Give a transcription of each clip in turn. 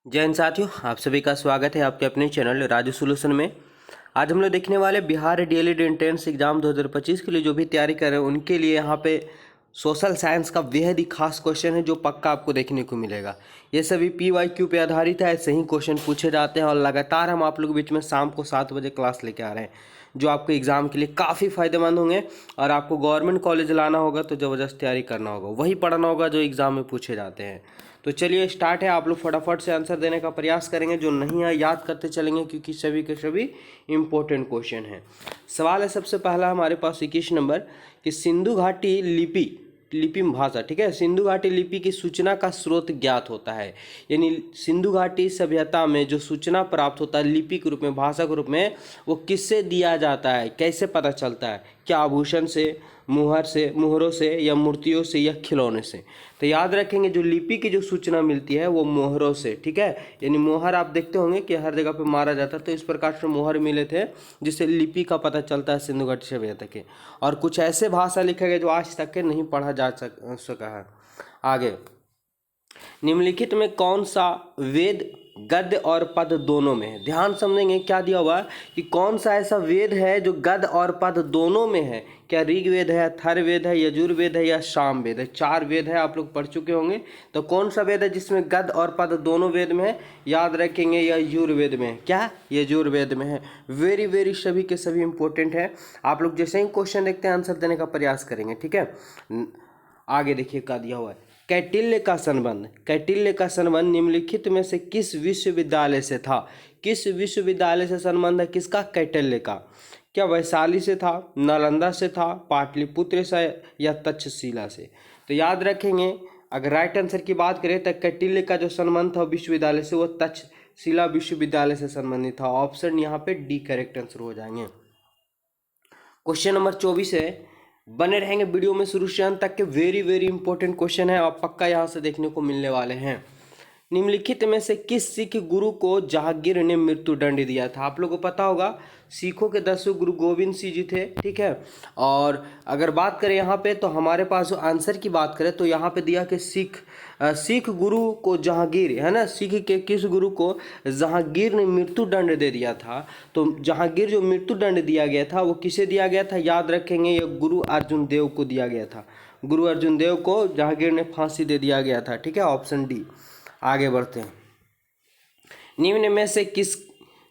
जय हिंद साथियों, आप सभी का स्वागत है आपके अपने चैनल राजू सॉल्यूशन में। आज हम लोग देखने वाले बिहार डीएलएड एंट्रेंस एग्जाम 2025 के लिए जो भी तैयारी कर रहे हैं उनके लिए यहाँ पे सोशल साइंस का बेहद ही खास क्वेश्चन है जो पक्का आपको देखने को मिलेगा। ये सभी PYQ पे आधारित है, ऐसे ही क्वेश्चन पूछे जाते हैं और लगातार हम आप लोग के बीच में शाम को 7 बजे क्लास लेके आ रहे हैं जो आपको एग्ज़ाम के लिए काफ़ी फ़ायदेमंद होंगे। और आपको गवर्नमेंट कॉलेज लाना होगा तो ज़बरदस्त तैयारी करना होगा, वही पढ़ना होगा जो एग्ज़ाम में पूछे जाते हैं। तो चलिए स्टार्ट है। आप लोग फटाफट से आंसर देने का प्रयास करेंगे, जो नहीं है याद करते चलेंगे क्योंकि सभी के सभी इम्पोर्टेंट क्वेश्चन हैं। सवाल है सबसे पहला हमारे पास 21 नंबर कि सिंधु घाटी लिपि भाषा, ठीक है, सिंधु घाटी लिपि की सूचना का स्रोत ज्ञात होता है। यानी सिंधु घाटी सभ्यता में जो सूचना प्राप्त होता है लिपि के रूप में, भाषा के रूप में, वो किससे दिया जाता है, कैसे पता चलता है? क्या आभूषण से, मुहरों से या मूर्तियों से या खिलौने से? तो याद रखेंगे जो लिपि की जो सूचना मिलती है वो मोहरों से, ठीक है। यानी मोहर आप देखते होंगे कि हर जगह पे मारा जाता है, तो इस प्रकार से मोहर मिले थे जिससे लिपि का पता चलता है सिंधु घाटी सभ्यता के। और कुछ ऐसे भाषा लिखे गए जो आज तक के नहीं पढ़ा जा सका है। आगे, निम्नलिखित में कौन सा वेद गद्य और पद दोनों में है? ध्यान समझेंगे क्या दिया हुआ कि कौन सा ऐसा वेद है जो गद्य और पद दोनों में है। क्या ऋग्वेद है, अथर्ववेद है, यजुर्वेद है या सामवेद है? 4 वेद है, आप लोग पढ़ चुके होंगे। तो कौन सा वेद है जिसमें गद्य और पद दोनों वेद में है? याद रखेंगे यजुर्वेद में है। क्या? यजुर्वेद में है। वेरी वेरी सभी के सभी इंपॉर्टेंट है। आप लोग जैसे ही क्वेश्चन देखते हैं आंसर देने का प्रयास करेंगे, ठीक है। आगे देखिए क्या दिया हुआ है। कौटिल्य का संबंध निम्नलिखित में से किस विश्वविद्यालय से था? किस विश्वविद्यालय से संबंध है किसका? कौटिल्य का। क्या वैशाली से था, नालंदा से था, पाटलिपुत्र से या तक्षशिला से? तो याद रखेंगे अगर राइट आंसर की बात करें तो कौटिल्य का जो संबंध था विश्वविद्यालय से वो तक्षशिला विश्वविद्यालय से संबंधित था। ऑप्शन यहाँ पे डी करेक्ट आंसर हो जाएंगे। क्वेश्चन नंबर 24 है, बने रहेंगे वीडियो में शुरू से अंत तक के। वेरी वेरी इंपॉर्टेंट क्वेश्चन है और पक्का यहाँ से देखने को मिलने वाले हैं। निम्नलिखित में से किस सिख गुरु को जहांगीर ने मृत्यु दंड दिया था? आप लोगों को पता होगा सिखों के 10वें गुरु गोविंद सिंह जी थे, ठीक है। और अगर बात करें यहाँ पे तो हमारे पास जो आंसर की बात करें तो यहाँ पे दिया कि सिख गुरु को जहांगीर, है ना, सिख के किस गुरु को जहांगीर ने मृत्यु दंड दे दिया था? तो जहांगीर जो मृत्यु दंड दिया गया था वो किसे दिया गया था? याद रखेंगे ये गुरु अर्जुन देव को दिया गया था। गुरु अर्जुन देव को जहांगीर ने फांसी दे दिया गया था, ठीक है। Option D. आगे बढ़ते हैं। निम्न में से किस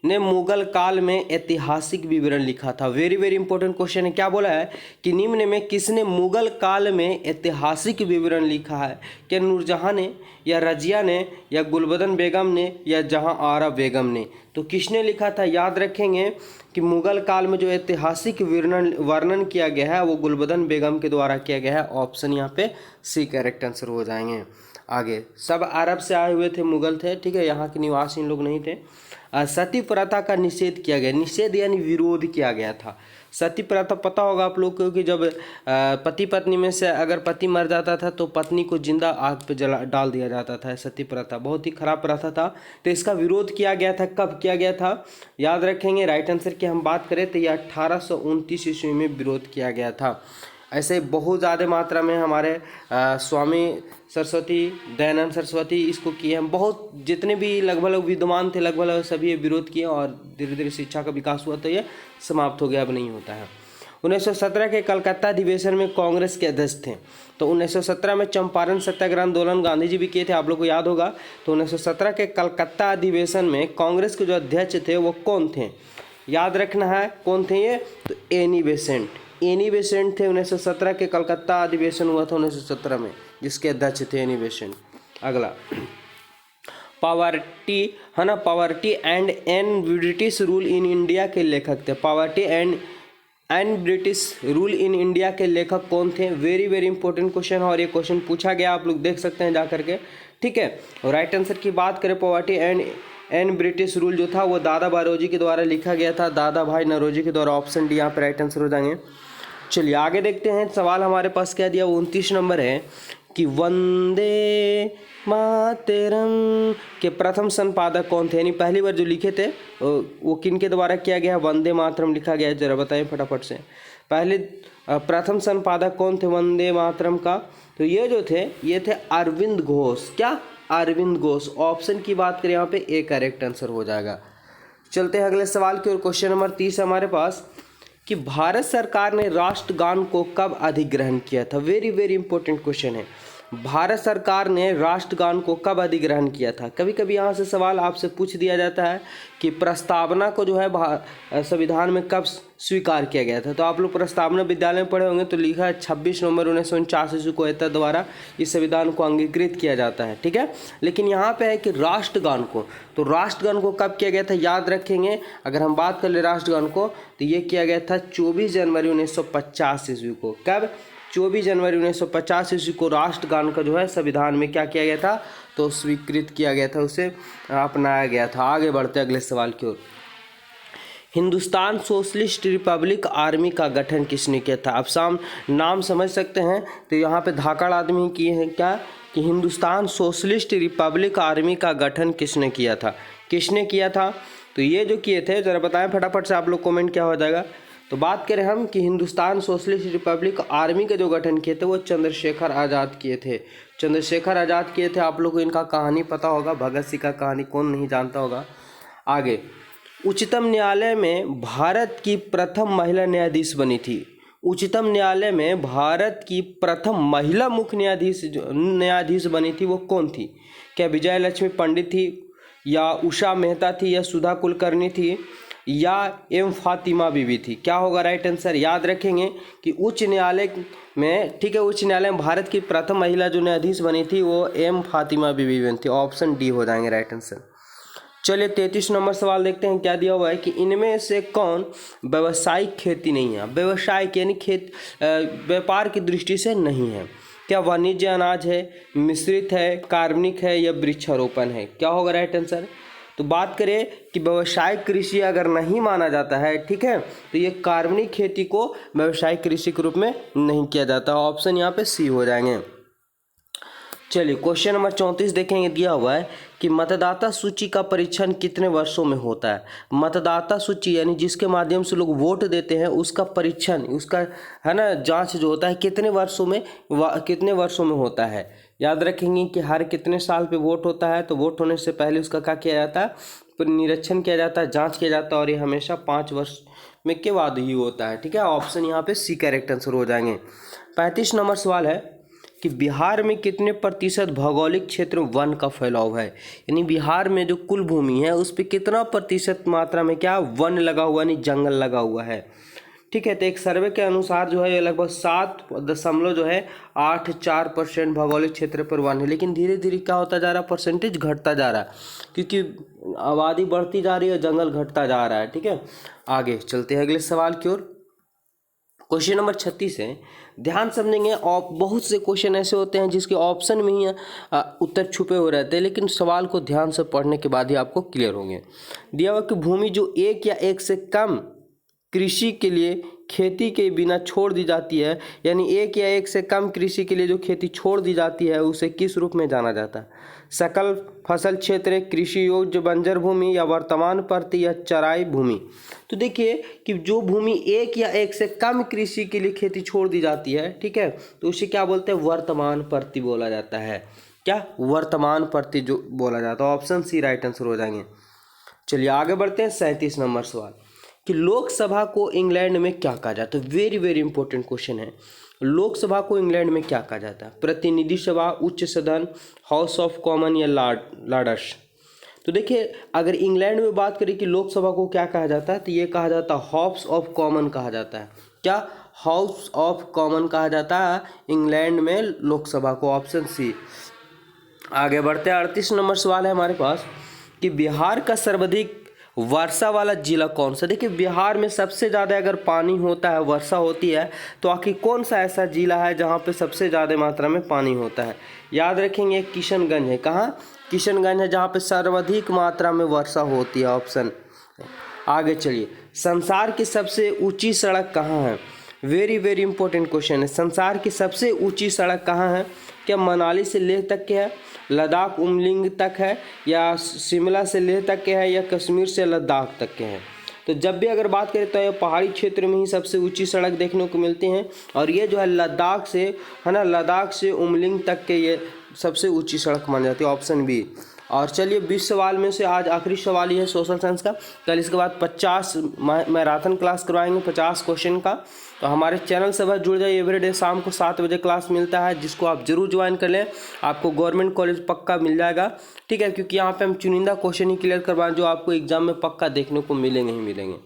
ने मुगल काल में ऐतिहासिक विवरण लिखा था? वेरी वेरी इंपॉर्टेंट क्वेश्चन है। क्या बोला है कि निम्न में किसने मुगल काल में ऐतिहासिक विवरण लिखा है? क्या नूरजहां ने या रजिया ने या गुलबदन बेगम ने या जहां आरा बेगम ने? तो किसने लिखा था? याद रखेंगे कि मुगल काल में जो ऐतिहासिक वर्णन किया गया है वो गुलबदन बेगम के द्वारा किया गया है। ऑप्शन यहाँ पे सी करेक्ट आंसर हो जाएंगे। आगे, सब अरब से आए हुए थे, मुगल थे, ठीक है, यहाँ के निवासी इन लोग नहीं थे। सती प्रथा का निषेध किया गया। निषेध यानी विरोध किया गया था। सती प्रथा पता होगा आप लोग को कि जब पति पत्नी में से अगर पति मर जाता था तो पत्नी को जिंदा आग पे डाल दिया जाता था। सती प्रथा बहुत ही खराब प्रथा था, तो इसका विरोध किया गया था। कब किया गया था? याद रखेंगे राइट आंसर की हम बात करें तो यह 1829 ईस्वी में विरोध किया गया था। ऐसे बहुत ज़्यादा मात्रा में हमारे स्वामी सरस्वती, दयानंद सरस्वती इसको किए हैं। बहुत जितने भी लगभग विद्वान थे लगभग सभी ये विरोध किए और धीरे धीरे शिक्षा का विकास हुआ तो ये समाप्त हो गया, अब नहीं होता है। 1917 के कलकत्ता अधिवेशन में कांग्रेस के अध्यक्ष थे। तो 1917 में चंपारण सत्याग्रह आंदोलन गांधी जी भी किए थे, आप लोग को याद होगा। तो 1917 के कलकत्ता अधिवेशन में कांग्रेस के जो अध्यक्ष थे वो कौन थे? याद रखना है कौन थे ये। तो एनी बेसेंट थे। 1917 के कलकत्ता अधिवेशन हुआ था 1917 में, जिसके अध्यक्ष थे एनी बेसेंट। अगला, पॉवर्टी, है ना, poverty and British rule in India के लेखक थे। Poverty and British rule in India के लेखक कौन थे? वेरी वेरी इंपॉर्टेंट क्वेश्चन है और ये क्वेश्चन पूछा गया, आप लोग देख सकते हैं जा करके, ठीक है। और राइट आंसर की बात करें, पॉवर्टी एंड ब्रिटिश रूल जो था वो दादा नौरोजी के द्वारा लिखा गया था, दादा भाई नौरोजी के द्वारा। ऑप्शन डी यहाँ पर राइट आंसर हो जाएंगे। चलिए आगे देखते हैं। सवाल हमारे पास क्या दिया, 29 नंबर है कि वंदे मातरम के प्रथम संपादक कौन थे? यानी पहली बार जो लिखे थे वो किन के द्वारा किया गया? वंदे मातरम लिखा गया है, जरा बताइए फटाफट से। पहले प्रथम संपादक कौन थे वंदे मातरम का? तो ये जो थे ये थे अरविंद घोष। क्या? अरविंद घोष। ऑप्शन की बात करें यहाँ पे ए करेक्ट आंसर हो जाएगा। चलते हैं अगले सवाल की ओर। क्वेश्चन नंबर 30 हमारे पास कि भारत सरकार ने राष्ट्रगान को कब अधिग्रहण किया था। वेरी वेरी इंपॉर्टेंट क्वेश्चन है। भारत सरकार ने राष्ट्रगान को कब अधिग्रहण किया था। कभी कभी यहाँ से सवाल आपसे पूछ दिया जाता है कि प्रस्तावना को जो है संविधान में कब स्वीकार किया गया था। तो आप लोग प्रस्तावना विद्यालय में पढ़े होंगे, तो लिखा है 26 नवंबर 1949 को एतद द्वारा इस संविधान को अंगीकृत किया जाता है, ठीक है। लेकिन यहाँ पे है कि राष्ट्रगान को, तो राष्ट्रगान को कब किया गया था याद रखेंगे। अगर हम बात कर ले राष्ट्रगान को, तो ये किया गया था 24 जनवरी 1950 ईस्वी को। कब? 24 जनवरी 1950 ईस्वी को राष्ट्रगान का जो है संविधान में क्या किया गया था, तो स्वीकृत किया गया था, उसे अपनाया गया था। आगे बढ़ते अगले सवाल की ओर। हिंदुस्तान सोशलिस्ट रिपब्लिक आर्मी का गठन किसने किया था। आप नाम समझ सकते हैं, तो यहाँ पे धाकड़ आदमी किए हैं क्या कि हिंदुस्तान सोशलिस्ट रिपब्लिक आर्मी का गठन किसने किया था। किसने किया था, तो ये जो किए थे जरा बताएं फटाफट से, आप लोग कमेंट क्या हो जाएगा। तो बात करें हम कि हिंदुस्तान सोशलिस्ट रिपब्लिक आर्मी का जो गठन किए थे वो चंद्रशेखर आज़ाद किए थे। चंद्रशेखर आज़ाद किए थे। आप लोग को इनका कहानी पता होगा, भगत सिंह का कहानी कौन नहीं जानता होगा। आगे, उच्चतम न्यायालय में भारत की प्रथम महिला न्यायाधीश बनी थी। उच्चतम न्यायालय में भारत की प्रथम महिला मुख्य न्यायाधीश बनी थी, वो कौन थी। क्या विजय लक्ष्मी पंडित थी, या उषा मेहता थी, या सुधा कुलकर्णी थी, या एम फातिमा बीबी थी। क्या होगा राइट आंसर, याद रखेंगे कि उच्च न्यायालय में, ठीक है, उच्च न्यायालय में भारत की प्रथम महिला जो न्यायाधीश बनी थी वो एम फातिमा बीबी बनी थी। ऑप्शन डी हो जाएंगे राइट आंसर। चलिए 33 नंबर सवाल देखते हैं। क्या दिया हुआ है कि इनमें से कौन व्यावसायिक खेती नहीं है। व्यवसायिक यानी व्यापार की दृष्टि से नहीं है। क्या वाणिज्य अनाज है, मिश्रित है, कार्बनिक है, या वृक्षारोपण है। क्या होगा राइट आंसर। तो बात करें कि व्यावसायिक कृषि अगर नहीं माना जाता है, ठीक है, तो ये कार्बनिक खेती को व्यावसायिक कृषि के रूप में नहीं किया जाता। ऑप्शन यहाँ पे सी हो जाएंगे। चलिए क्वेश्चन नंबर 34 देखेंगे। दिया हुआ है कि मतदाता सूची का परीक्षण कितने वर्षों में होता है। मतदाता सूची यानी जिसके माध्यम से लोग वोट देते हैं, उसका परीक्षण, उसका है ना जांच जो होता है कितने वर्षों में होता है। याद रखेंगे कि हर कितने साल पे वोट होता है, तो वोट होने से पहले उसका क्या किया जाता है, निरीक्षण किया जाता है, जांच किया जाता है, और ये हमेशा 5 वर्ष में के बाद ही होता है, ठीक है। ऑप्शन यहाँ पे सी करेक्ट आंसर हो जाएंगे। 35 नंबर सवाल है कि बिहार में कितने प्रतिशत भौगोलिक क्षेत्र वन का फैलाव है। यानी बिहार में जो कुल भूमि है उस पर कितना प्रतिशत मात्रा में क्या वन लगा हुआ, यानी जंगल लगा हुआ है, ठीक है। तो एक सर्वे के अनुसार जो है ये लगभग 7.84% भौगोलिक क्षेत्र पर वन है। लेकिन धीरे धीरे क्या होता जा रहा है, परसेंटेज घटता जा रहा है, क्योंकि आबादी बढ़ती जा रही है, जंगल घटता जा रहा है, ठीक है। आगे चलते हैं अगले सवाल की ओर। क्वेश्चन नंबर 36 है, ध्यान समझेंगे। और बहुत से क्वेश्चन ऐसे होते हैं जिसके ऑप्शन में ही उत्तर छुपे हुए रहते हैं, लेकिन सवाल को ध्यान से पढ़ने के बाद ही आपको क्लियर होंगे। दिया हुआ कि भूमि जो एक या एक से कम कृषि के लिए खेती के बिना छोड़ दी जाती है, यानी एक या एक से कम कृषि के लिए जो खेती छोड़ दी जाती है उसे किस रूप में जाना जाता है। सकल फसल क्षेत्र, कृषि योग्य बंजर भूमि, या वर्तमान परती, या चराई भूमि। तो देखिए कि जो भूमि एक या एक से कम कृषि के लिए खेती छोड़ दी जाती है, ठीक है, तो उसे क्या बोलते हैं, वर्तमान परती बोला जाता है। क्या, वर्तमान परती जो बोला जाता है। ऑप्शन सी राइट आंसर हो जाएंगे। चलिए आगे बढ़ते हैं। 37 नंबर सवाल कि लोकसभा को इंग्लैंड में क्या कहा जाता है। वेरी वेरी इंपॉर्टेंट क्वेश्चन है। लोकसभा को इंग्लैंड में क्या कहा जाता है। प्रतिनिधि सभा, उच्च सदन, हाउस ऑफ कॉमन, या लॉर्ड्स। तो देखिए अगर इंग्लैंड में बात करें कि लोकसभा को क्या कहा जाता है, तो ये कहा जाता है हाउस ऑफ कॉमन कहा जाता है। क्या, हाउस ऑफ कॉमन कहा जाता है इंग्लैंड में लोकसभा को। Option C. आगे बढ़ते हैं। 38 नंबर सवाल है हमारे पास कि बिहार का सर्वाधिक वर्षा वाला जिला कौन सा। देखिए बिहार में सबसे ज़्यादा अगर पानी होता है, वर्षा होती है, तो आखिर कौन सा ऐसा जिला है जहाँ पे सबसे ज़्यादा मात्रा में पानी होता है। याद रखेंगे किशनगंज है। कहाँ, किशनगंज है जहाँ पे सर्वाधिक मात्रा में वर्षा होती है। ऑप्शन। आगे चलिए, संसार की सबसे ऊंची सड़क कहाँ है। वेरी वेरी इंपॉर्टेंट क्वेश्चन है। संसार की सबसे ऊंची सड़क कहाँ है। क्या मनाली से लेह तक के है, लद्दाख उमलिंग तक है, या शिमला से लेह तक के है, या कश्मीर से लद्दाख तक के हैं। तो जब भी अगर बात करें तो ये पहाड़ी क्षेत्र में ही सबसे ऊंची सड़क देखने को मिलती हैं, और ये जो है लद्दाख से है ना, लद्दाख से उमलिंग तक के ये सबसे ऊंची सड़क मानी जाती है, ऑप्शन बी। और चलिए 20 सवाल में से आज आखिरी सवाल ये है सोशल साइंस का। कल इसके बाद 50 मैराथन क्लास करवाएंगे 50 क्वेश्चन का। तो हमारे चैनल से बस जुड़ जाइए। एवरीडे शाम को 7 बजे क्लास मिलता है, जिसको आप जरूर ज्वाइन कर लें। आपको गवर्नमेंट कॉलेज पक्का मिल जाएगा, ठीक है, क्योंकि यहाँ पे हम चुनिंदा क्वेश्चन ही क्लियर करवाएं जो आपको एग्जाम में पक्का देखने को मिलेंगे ही मिलेंगे।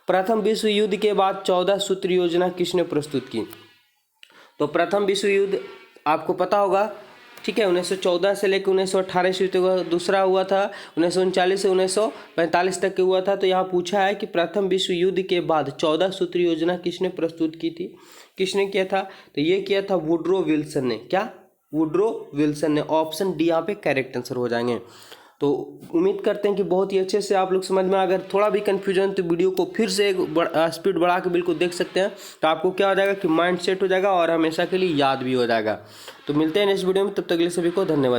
प्रथम विश्व युद्ध के बाद 14 सूत्री योजना किसने प्रस्तुत की? तो प्रथम विश्व युद्ध आपको पता होगा, ठीक है, 1914 से लेकर 1918 ईस्वी तक दूसरा हुआ था, 1939 से 1945 तक के हुआ था। तो यहाँ पूछा है कि प्रथम विश्व युद्ध के बाद 14 सूत्री योजना किसने प्रस्तुत की थी, किसने किया था? तो ये किया था वुड्रो विल्सन ने। क्या? वुड्रो विल्सन ने। ऑप्शन डी यहाँ पे करेक्ट आंसर हो जाएंगे। तो उम्मीद करते हैं कि बहुत ही अच्छे से आप लोग समझ में। अगर थोड़ा भी कन्फ्यूजन तो वीडियो को फिर से एक स्पीड बढ़ा के बिल्कुल देख सकते हैं, तो आपको क्या हो जाएगा कि माइंड सेट हो जाएगा और हमेशा के लिए याद भी हो जाएगा। तो मिलते हैं नेक्स्ट वीडियो में, तब तक के लिए सभी को धन्यवाद।